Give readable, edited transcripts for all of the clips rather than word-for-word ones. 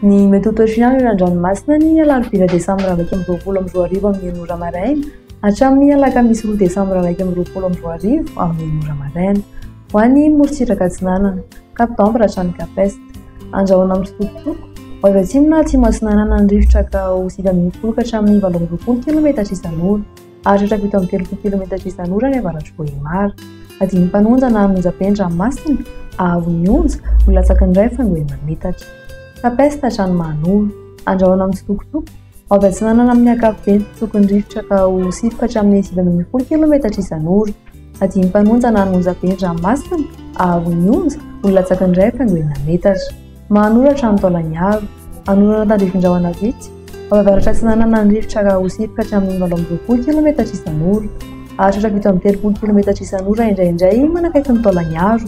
Ny metodo final an-dranomasina ny alarobia desambra 2020 amin'ny ora maraina hatramin'ny alakamisy 2 desambra 2020 amin'ny ora maraina. Ho an'ny morontsiraka atsinanana Cap-d'Ambre hatrany Capest. Andrahoana amin'ny tsitokotoko avy atsimo na atsimo atsinanana ny rivotra ka ho 7 hatramin'ny 20 km isan'ora ary hatrafito amin'ny 30 km isan'ora ny avaratro Vohimary. Adiny mpanonja na hamonjam-peny ranomasina ahavon'ny onja ho latsaky ny 2.9 metatra. Capest hatrany Mahanoro. Andrahoana amin'ny tsitokotoko avy atsinanana amin'ny ankapobeny tokony rivotra ka ho 7 hatramin'ny 7 km isan'ora. Adiny mpanonja na hamonjam-peny ranomasina ahavon'ny onja ho latsaky ny 2.9 metatra. Mahanoro hatrany Taolagnaro. Anorana tandrifin-drahona vitsy avy avaratra atsinanana ny rivotra ka ho 7 hatramin'ny 18 km isan'ora ary hatrafito amin'ny 30 km isan'ora indraindray manakaiky ny Taolagnaro.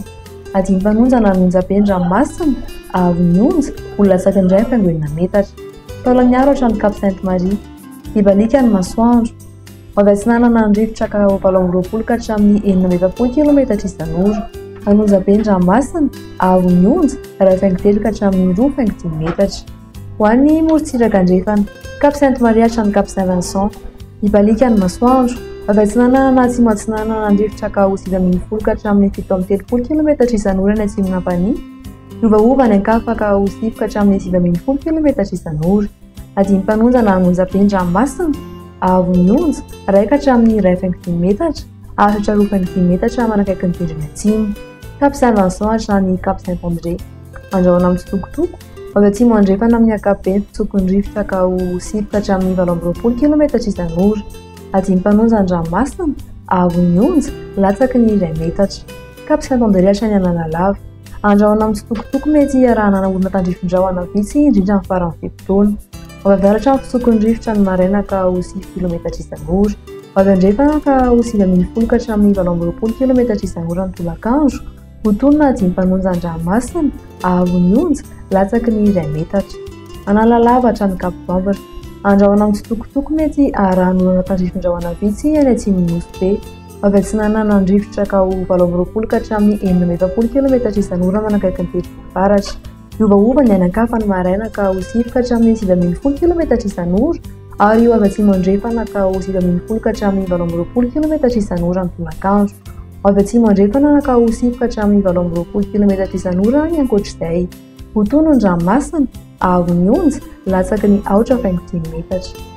Adiny mpanonja na hamonjam-peny ranomasina ahavon'ny onja ho latsaky ny 2.9 metatra. Taolagnaro hatrany Cap Sainte-Marie. Ibalika ny Masoandro. Avy atsinanana ny rivotra ka ho 20 ka hatramin'ny 9 km isan'ora. Hamonjam-peny ranomasina ahavon'ny onja 2.3 ka hatramin'ny 2.10 metatra. Ho an'ny morontsiraka andrefana Cap Sainte-Marie hatrany Cap Saint-Vincent. Ibalika ny Masoandro. Avy atsinanana na atsimo atsinanana ny rivotra ka ho 9 ka hatramin'ny 7 km isan'ora ny atsimona Ampania. Iovaova ny ankafa ka ho 7 ka hatramin'ny 7 km isan'ora. Adiny mpanonja na hamonjam-peny ranomasina ahavon'ny onja 1 ka hatramin'ny 2.5 metatra ary 2.5 metatra manakaiky ny tendrony atsimo. Cap Saint-Vincent hatrany Cap Saint-André. Andrahoana amin'ny tsitokotoko avy atsimo andrefana amin'ny ankapobeny tokony rivotra ka ho 7 ka hatramin'ny 18 km isan'ora. Adiny mpanonja ny ranomasina ahavon'ny onja latsaky ny 2 metatra. Cap Saint-André hatrany Analalava. Andrahoana amin'ny tsitokotoko mety arahana olona tandrifin-drahona vitsy indrindra amin'ny farany 10 taona. Avy avaratra amin'ny fitsokony rivotra ny maraina ka ho 6 km isan'ora. Avy andrefana ka ho 7 ka hatramin'ny 18 km isan'ora ny tolakandro. Hotonona adiny mpanonja ny ranomasina ahavon'ny onja latsaky ny 2 metatra. Analalava hatrany Cap-d'Ambre. Andrahoana amin'ny tsitokotoko mety arahana olona tandrifin-drahona vitsy any atsimon'ny Nosy. Avy atsinanana ny rivotra ka ho 20 ka hatramin'ny 19 km isan'ora manakaiky ny tendrony-paratra. Iovaova ny anankafa ny maraina ka ho 7 ka hatramin'ny 7 km isan'ora ary io avy atsimo andrefana ka ho 7 ka hatramin'ny 18 km isan'ora ny tolakandro. Avy atsimo andrefana ka ho 7 ka hatramin'ny 18 km isan'ora ny ankoatr'izay. Hotonony ranomasina ahavon'ny onja latsaky ny 8.10 metatra.